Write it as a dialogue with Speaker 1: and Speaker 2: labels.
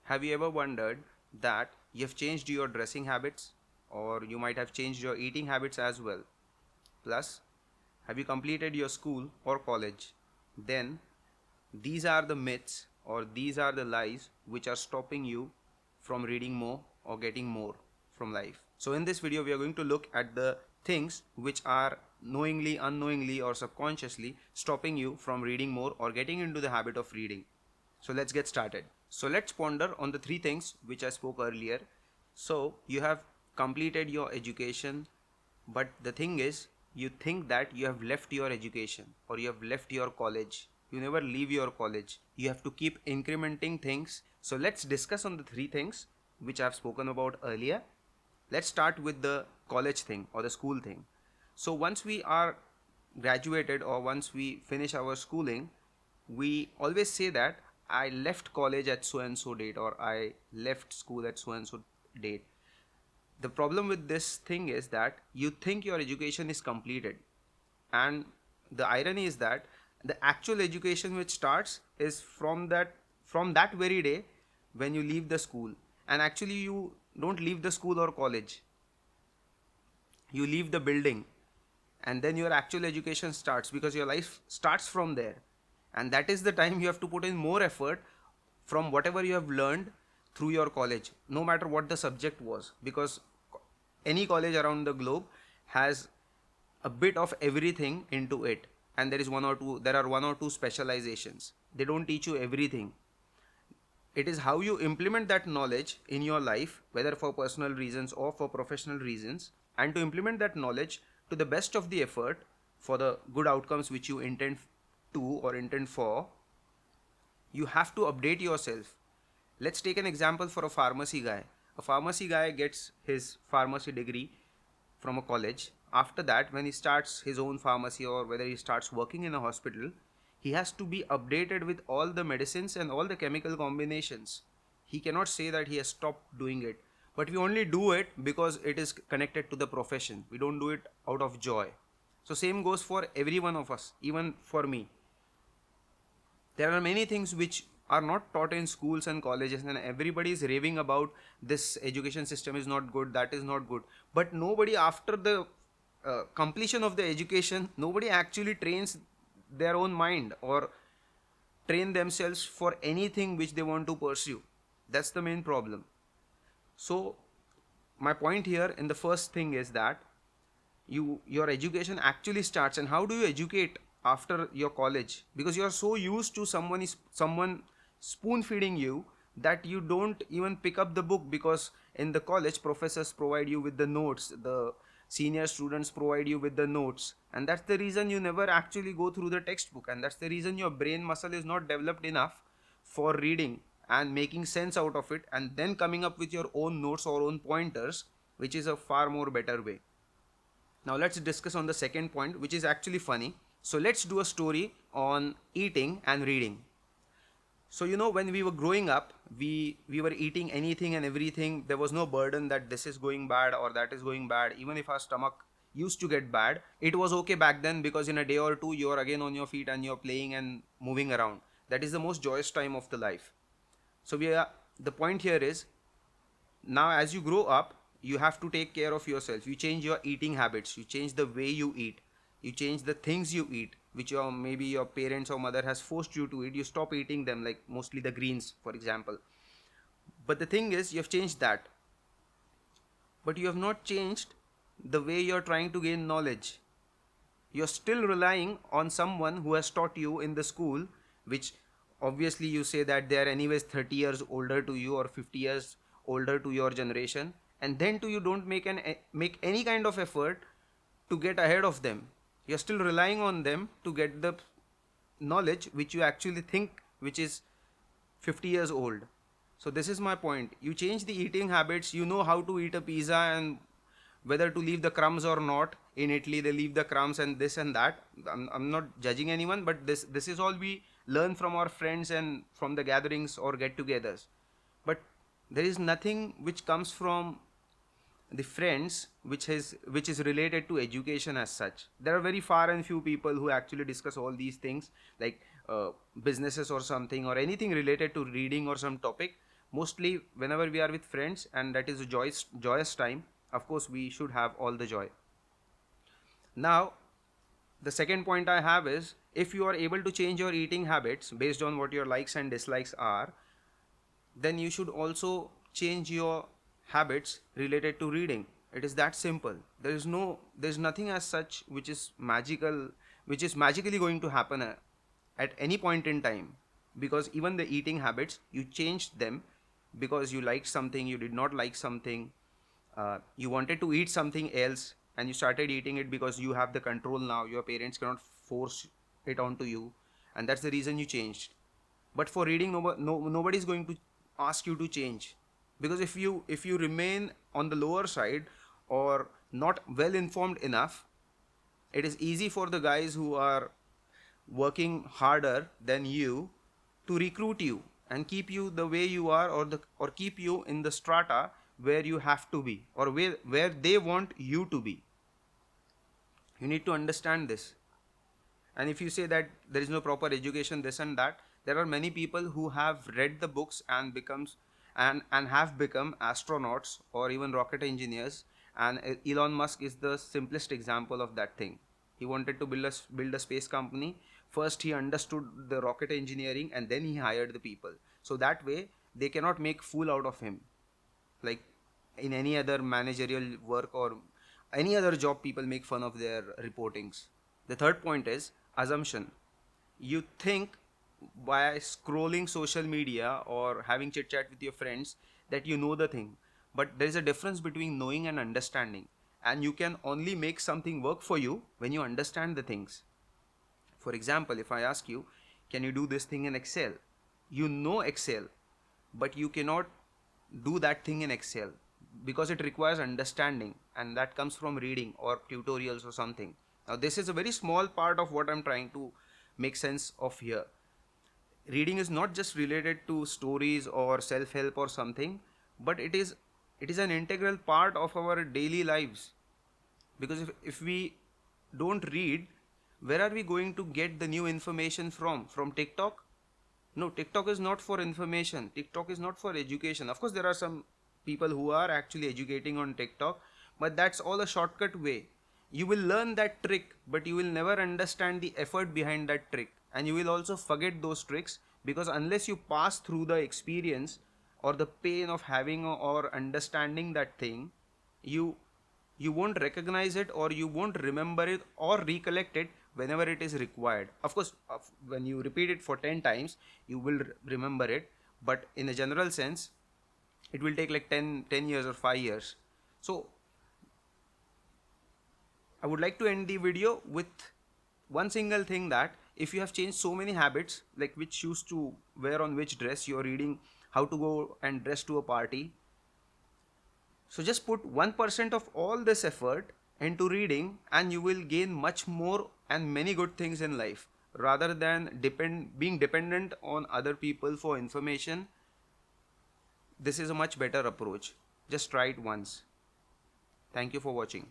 Speaker 1: Have you ever wondered that you've changed your dressing habits, or you might have changed your eating habits as well? Plus, have you completed your school or college? Then, these are the myths or these are the lies which are stopping you from reading more or getting more from life. So, in this video, we are going to look at the things which are knowingly, unknowingly, or subconsciously stopping you from reading more or getting into the habit of reading. So let's get started. So let's ponder on the three things which I spoke earlier. So you have completed your education, but the thing is, you think that you have left your education or you have left your college. You never leave your college. You have to keep incrementing things. So let's discuss on the three things which I've spoken about earlier. Let's start with the college thing or the school thing. So once we are graduated or once we finish our schooling, we always say that I left college at so and so date or I left school at so and so date. The problem with this thing is that you think your education is completed, and the irony is that the actual education which starts is from that very day when you leave the school. And actually you don't leave the school or college, you leave the building, and then your actual education starts, because your life starts from there. And that is the time you have to put in more effort from whatever you have learned through your college, no matter what the subject was, because any college around the globe has a bit of everything into it, and there are one or two specializations. They don't teach you everything. It is how you implement that knowledge in your life, whether for personal reasons or for professional reasons, and to implement that knowledge to the best of the effort for the good outcomes which you intend to or intend for, you have to update yourself. Let's take an example for a pharmacy guy. A pharmacy guy gets his pharmacy degree from a college. After that, when he starts his own pharmacy or whether he starts working in a hospital, he has to be updated with all the medicines and all the chemical combinations. He cannot say that he has stopped doing it, but we only do it because it is connected to the profession. We don't do it out of joy. So same goes for every one of us, even for me. There are many things which are not taught in schools and colleges, and everybody is raving about this education system is not good, that is not good. But nobody, after the completion of the education, nobody actually trains their own mind or train themselves for anything which they want to pursue. That's the main problem. So my point here in the first thing is that your education actually starts. And how do you educate after your college? Because you are so used to someone spoon feeding you that you don't even pick up the book, because in the college professors provide you with the notes, the senior students provide you with the notes, and that's the reason you never actually go through the textbook, and that's the reason your brain muscle is not developed enough for reading and making sense out of it and then coming up with your own notes or own pointers, which is a far more better way. Now let's discuss on the second point, which is actually funny. So let's do a story on eating and reading. So when we were growing up, we were eating anything and everything. There was no burden that this is going bad or that is going bad. Even if our stomach used to get bad, it was okay back then, because in a day or two you're again on your feet and you're playing and moving around. That is the most joyous time of the life. So the point here is, now as you grow up, you have to take care of yourself. You change your eating habits, you change the way you eat, you change the things you eat, which maybe your parents or mother has forced you to eat. You stop eating them, like mostly the greens, for example. But the thing is, you have changed that, but you have not changed the way you're trying to gain knowledge. You're still relying on someone who has taught you in the school, which obviously you say that they are anyways 30 years older to you or 50 years older to your generation, and then too you don't make any kind of effort to get ahead of them. You're still relying on them to get the knowledge which you actually think which is 50 years old. So this is my point. You change the eating habits. You know how to eat a pizza and whether to leave the crumbs or not. In Italy they leave the crumbs and this and that. I'm not judging anyone, but this is all we learn from our friends and from the gatherings or get-togethers. But there is nothing which comes from the friends which is related to education as such. There are very far and few people who actually discuss all these things, like businesses or something or anything related to reading or some topic. Mostly whenever we are with friends and that is a joyous time, of course we should have all the joy. Now the second point I have is, if you are able to change your eating habits based on what your likes and dislikes are, then you should also change your habits related to reading. It is that simple. There's nothing as such which is magical, which is magically going to happen at any point in time, because even the eating habits, you changed them because you liked something, you did not like something, you wanted to eat something else and you started eating it because you have the control now, your parents cannot force it onto you, and that's the reason you changed. But for reading, nobody is going to ask you to change, because if you remain on the lower side or not well informed enough, it is easy for the guys who are working harder than you to recruit you and keep you the way you are, or keep you in the strata where you have to be, or where they want you to be. You need to understand this. And if you say that there is no proper education, this and that, there are many people who have read the books and and have become astronauts or even rocket engineers. And Elon Musk is the simplest example of that thing. He wanted to build a space company. First he understood the rocket engineering and then he hired the people, so that way they cannot make fool out of him, like in any other managerial work or any other job people make fun of their reportings. The third point is assumption. You think by scrolling social media or having chit chat with your friends that you know the thing, but there is a difference between knowing and understanding, and you can only make something work for you when you understand the things. For example, if I ask you, can you do this thing in Excel? You know Excel, but you cannot do that thing in Excel because it requires understanding, and that comes from reading or tutorials or something. Now, this is a very small part of what I'm trying to make sense of here. Reading is not just related to stories or self-help or something, but it is an integral part of our daily lives. Because if we don't read, where are we going to get the new information from TikTok? No, TikTok is not for information, TikTok is not for education. Of course there are some people who are actually educating on TikTok, but that's all a shortcut way. You will learn that trick, but you will never understand the effort behind that trick, and you will also forget those tricks, because unless you pass through the experience or the pain of having or understanding that thing, you you won't recognize it, or you won't remember it or recollect it whenever it is required. Of course, when you repeat it for 10 times you will remember it, but in a general sense it will take like 10 years or 5 years. So I would like to end the video with one single thing, that if you have changed so many habits, like which shoes to wear on which dress, you're reading how to go and dress to a party. So just put 1% of all this effort into reading and you will gain much more and many good things in life, rather than being dependent on other people for information. This is a much better approach. Just try it once. Thank you for watching.